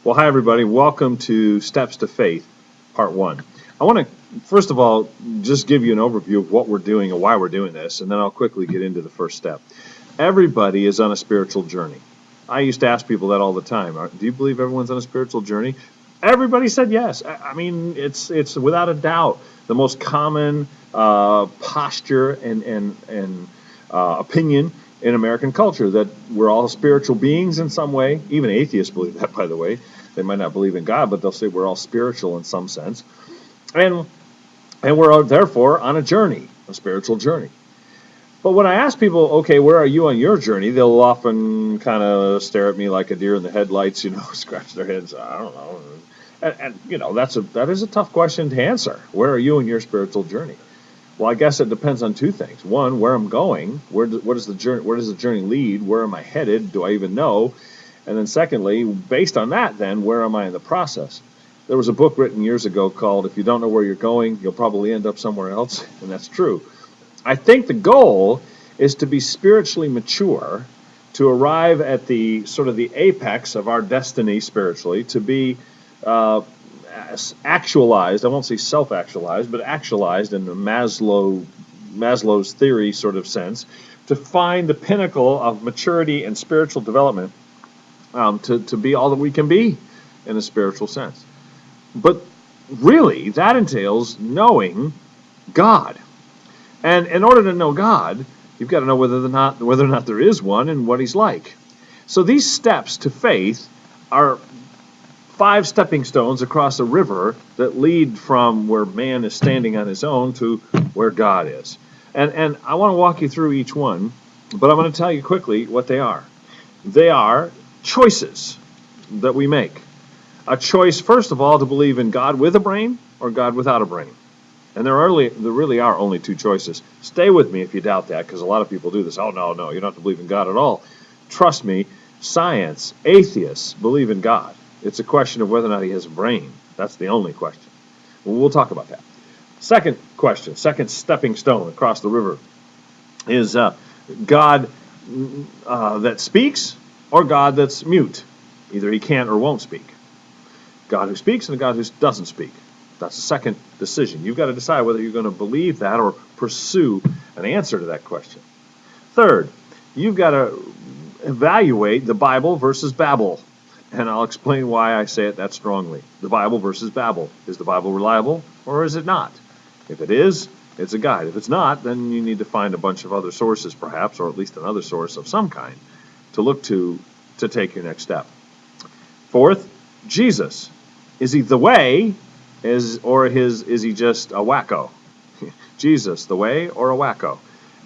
Well, hi, everybody. Welcome to Steps to Faith, Part 1. I want to, first of all, just give you an overview of what we're doing and why we're doing this, and then I'll quickly get into the first step. Everybody is on a spiritual journey. I used to ask people that all the time. Do you believe everyone's on a spiritual journey? Everybody said yes. I mean, it's without a doubt the most common posture and opinion in American culture, that we're all spiritual beings in some way. Even atheists believe that, by the way. They might not believe in God, but they'll say we're all spiritual in some sense. And we're therefore on a journey, a spiritual journey. But when I ask people, okay, where are you on your journey, they'll often kind of stare at me like a deer in the headlights, scratch their heads, I don't know. And that is a tough question to answer. Where are you in your spiritual journey? Well, I guess it depends on two things. One, where I'm going. Where does the journey lead? Where am I headed? Do I even know? And then secondly, based on that, then, where am I in the process? There was a book written years ago called "If You Don't Know Where You're Going, You'll Probably End Up Somewhere Else," and that's true. I think the goal is to be spiritually mature, to arrive at the sort of the apex of our destiny spiritually, to be actualized. I won't say self-actualized, but actualized in the Maslow's theory sort of sense, to find the pinnacle of maturity and spiritual development, to be all that we can be in a spiritual sense. But really, that entails knowing God. And in order to know God, you've got to know whether or not there is one and what he's like. So these steps to faith are 5 stepping stones across a river that lead from where man is standing on his own to where God is. And I want to walk you through each one, but I'm going to tell you quickly what they are. They are choices that we make. A choice, first of all, to believe in God with a brain or God without a brain. And there really are only 2 choices. Stay with me if you doubt that, because a lot of people do this. Oh, no, you don't have to believe in God at all. Trust me, science, atheists believe in God. It's a question of whether or not he has a brain. That's the only question. Well, we'll talk about that. Second question, second stepping stone across the river is God that speaks or God that's mute. Either he can't or won't speak. God who speaks and a God who doesn't speak. That's the second decision. You've got to decide whether you're going to believe that or pursue an answer to that question. Third, you've got to evaluate the Bible versus Babel. And I'll explain why I say it that strongly. The Bible versus Babel. Is the Bible reliable or is it not? If it is, it's a guide. If it's not, then you need to find a bunch of other sources perhaps, or at least another source of some kind to look to take your next step. Fourth, Jesus. Is he the way is he just a wacko? Jesus, the way or a wacko?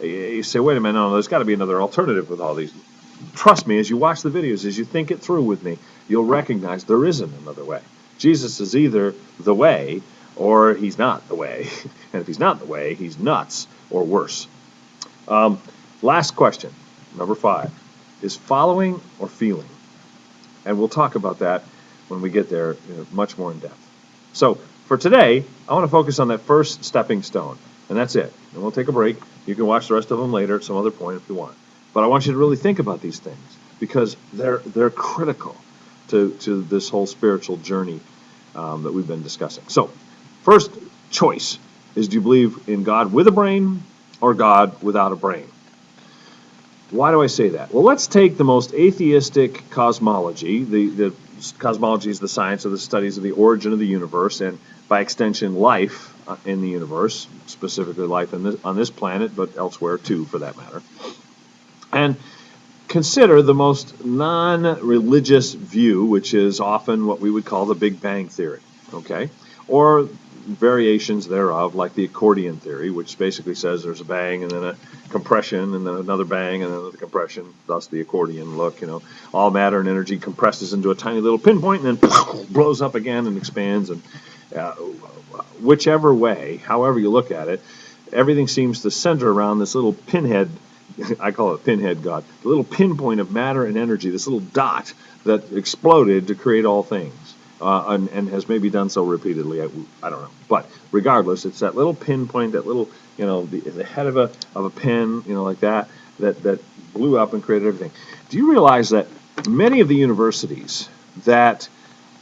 You say, wait a minute, no, there's got to be another alternative with all these. Trust me, as you watch the videos, as you think it through with me, you'll recognize there isn't another way. Jesus is either the way or he's not the way. And if he's not the way, he's nuts or worse. Last question, number 5, is following or feeling? And we'll talk about that when we get there much more in depth. So for today, I want to focus on that first stepping stone, and that's it. And we'll take a break. You can watch the rest of them later at some other point if you want. But I want you to really think about these things because they're critical to this whole spiritual journey that we've been discussing. So, first choice is, do you believe in God with a brain or God without a brain? Why do I say that? Well, let's take the most atheistic cosmology. The cosmology is the science of the studies of the origin of the universe and, by extension, life in the universe, specifically life on this planet, but elsewhere too, for that matter. And consider the most non-religious view, which is often what we would call the Big Bang Theory, okay? Or variations thereof, like the accordion theory, which basically says there's a bang and then a compression and then another bang and then another compression, thus the accordion look, all matter and energy compresses into a tiny little pinpoint and then blows up again and expands. And whichever way, however you look at it, everything seems to center around this little pinhead. I call it pinhead God, the little pinpoint of matter and energy, this little dot that exploded to create all things, and has maybe done so repeatedly. I don't know, but regardless, it's that little pinpoint, that little, the head of a pin, like that blew up and created everything. Do you realize that many of the universities that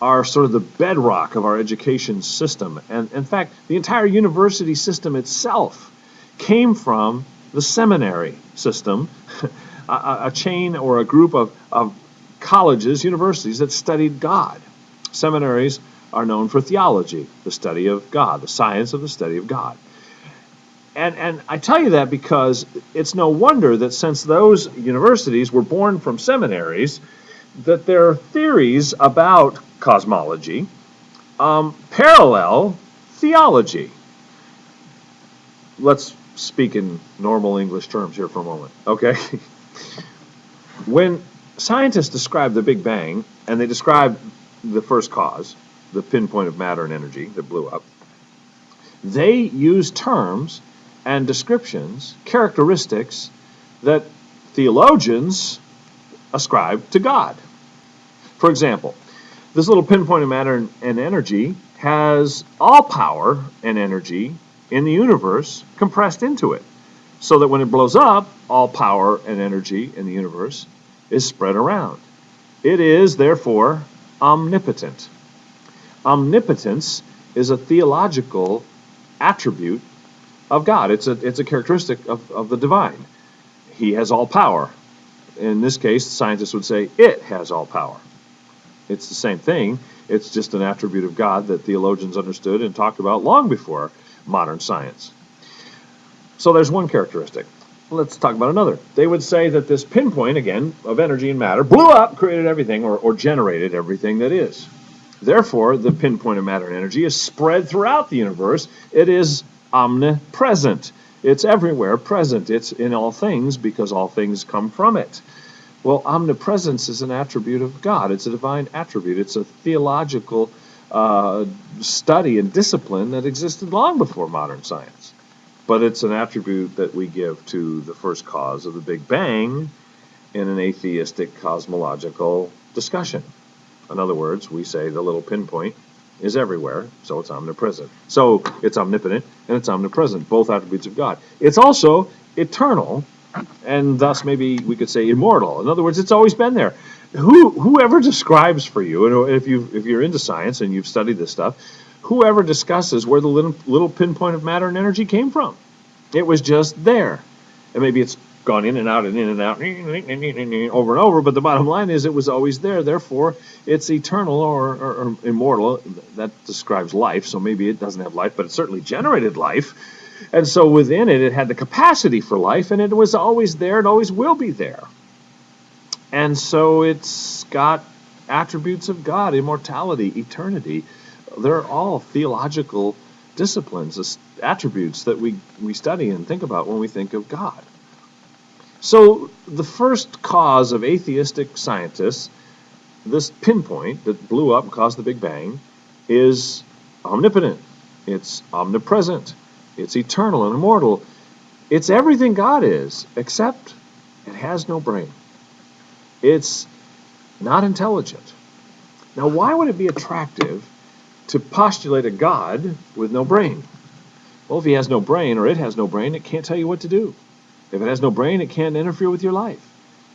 are sort of the bedrock of our education system. And in fact, the entire university system itself came from the seminary system, a chain or a group of colleges, universities that studied God. Seminaries are known for theology, the study of God, the science of the study of God. And I tell you that because it's no wonder that since those universities were born from seminaries, that their theories about cosmology parallel theology. Let's speak in normal English terms here for a moment, okay? When scientists describe the Big Bang, and they describe the first cause, the pinpoint of matter and energy that blew up, they use terms and descriptions, characteristics that theologians ascribe to God. For example, this little pinpoint of matter and energy has all power and energy in the universe compressed into it, so that when it blows up, all power and energy in the universe is spread around. It is, therefore, omnipotent. Omnipotence is a theological attribute of God. It's a characteristic of the divine. He has all power. In this case, scientists would say it has all power. It's the same thing. It's just an attribute of God that theologians understood and talked about long before modern science. So there's one characteristic. Let's talk about another. They would say that this pinpoint, again, of energy and matter, blew up, created everything, or generated everything that is. Therefore, the pinpoint of matter and energy is spread throughout the universe. It is omnipresent. It's everywhere present. It's in all things because all things come from it. Well, omnipresence is an attribute of God. It's a divine attribute. It's a theological study and discipline that existed long before modern science. But it's an attribute that we give to the first cause of the Big Bang in an atheistic cosmological discussion. In other words, we say the little pinpoint is everywhere, so it's omnipresent. So it's omnipotent and it's omnipresent, both attributes of God. It's also eternal, and thus maybe we could say immortal. In other words, it's always been there. Whoever describes for you, and if you're into science and you've studied this stuff, whoever discusses where the little pinpoint of matter and energy came from, it was just there. And maybe it's gone in and out and in and out over and over, but the bottom line is it was always there. Therefore, it's eternal or immortal. That describes life, so maybe it doesn't have life, but it certainly generated life. And so within it, it had the capacity for life, and it was always there and always will be there. And so it's got attributes of God, immortality, eternity. They're all theological disciplines, attributes that we study and think about when we think of God. So the first cause of atheistic scientists, this pinpoint that blew up and caused the Big Bang, is omnipotent. It's omnipresent. It's eternal and immortal. It's everything God is, except it has no brain. It's not intelligent. Now, why would it be attractive to postulate a God with no brain? Well, if he has no brain or it has no brain, it can't tell you what to do. If it has no brain, it can't interfere with your life.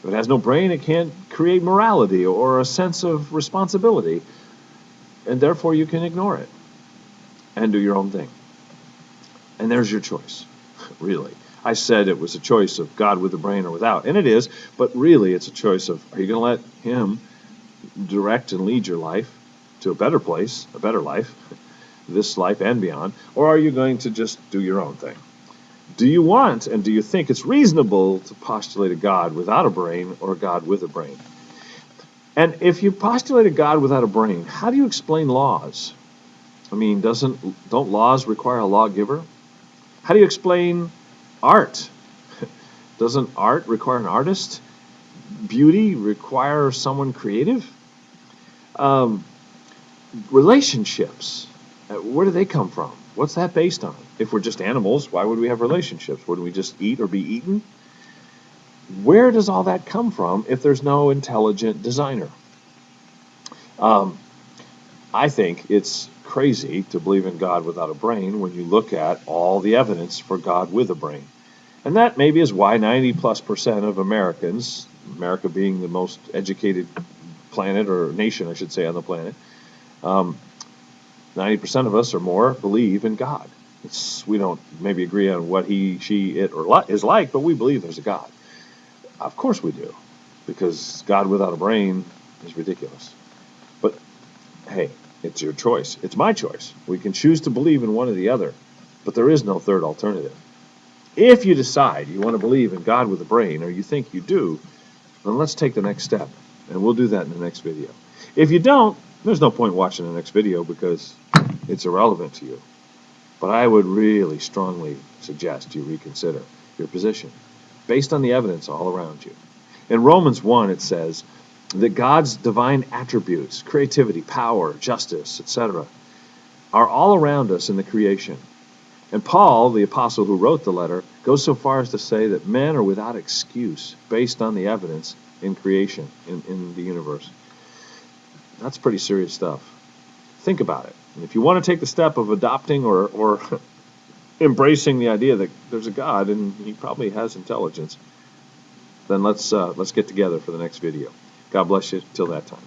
If it has no brain, it can't create morality or a sense of responsibility. And therefore, you can ignore it and do your own thing. And there's your choice, really. I said it was a choice of God with a brain or without, and it is, but really it's a choice of, are you going to let him direct and lead your life to a better place, a better life, this life and beyond, or are you going to just do your own thing? Do you want and do you think it's reasonable to postulate a God without a brain or a God with a brain? And if you postulate a God without a brain, how do you explain laws? I mean, don't laws require a lawgiver? How do you explain art? Doesn't art require an artist? Beauty require someone creative? Relationships, where do they come from? What's that based on? If we're just animals, why would we have relationships? Wouldn't we just eat or be eaten? Where does all that come from if there's no intelligent designer? I think it's crazy to believe in God without a brain when you look at all the evidence for God with a brain. And that maybe is why 90+% of Americans, America being the most educated planet or nation, I should say, on the planet, 90% of us or more believe in God. We don't maybe agree on what he, she, it, or is like, but we believe there's a God. Of course we do, because God without a brain is ridiculous. But hey, it's your choice. It's my choice. We can choose to believe in one or the other, but there is no third alternative. If you decide you want to believe in God with a brain, or you think you do, then let's take the next step, and we'll do that in the next video. If you don't, there's no point watching the next video because it's irrelevant to you. But I would really strongly suggest you reconsider your position based on the evidence all around you. In Romans 1, it says that God's divine attributes, creativity, power, justice, etc., are all around us in the creation. And Paul, the apostle who wrote the letter, goes so far as to say that men are without excuse based on the evidence in creation, in the universe. That's pretty serious stuff. Think about it. And if you want to take the step of adopting or embracing the idea that there's a God and he probably has intelligence, then let's get together for the next video. God bless you till that time.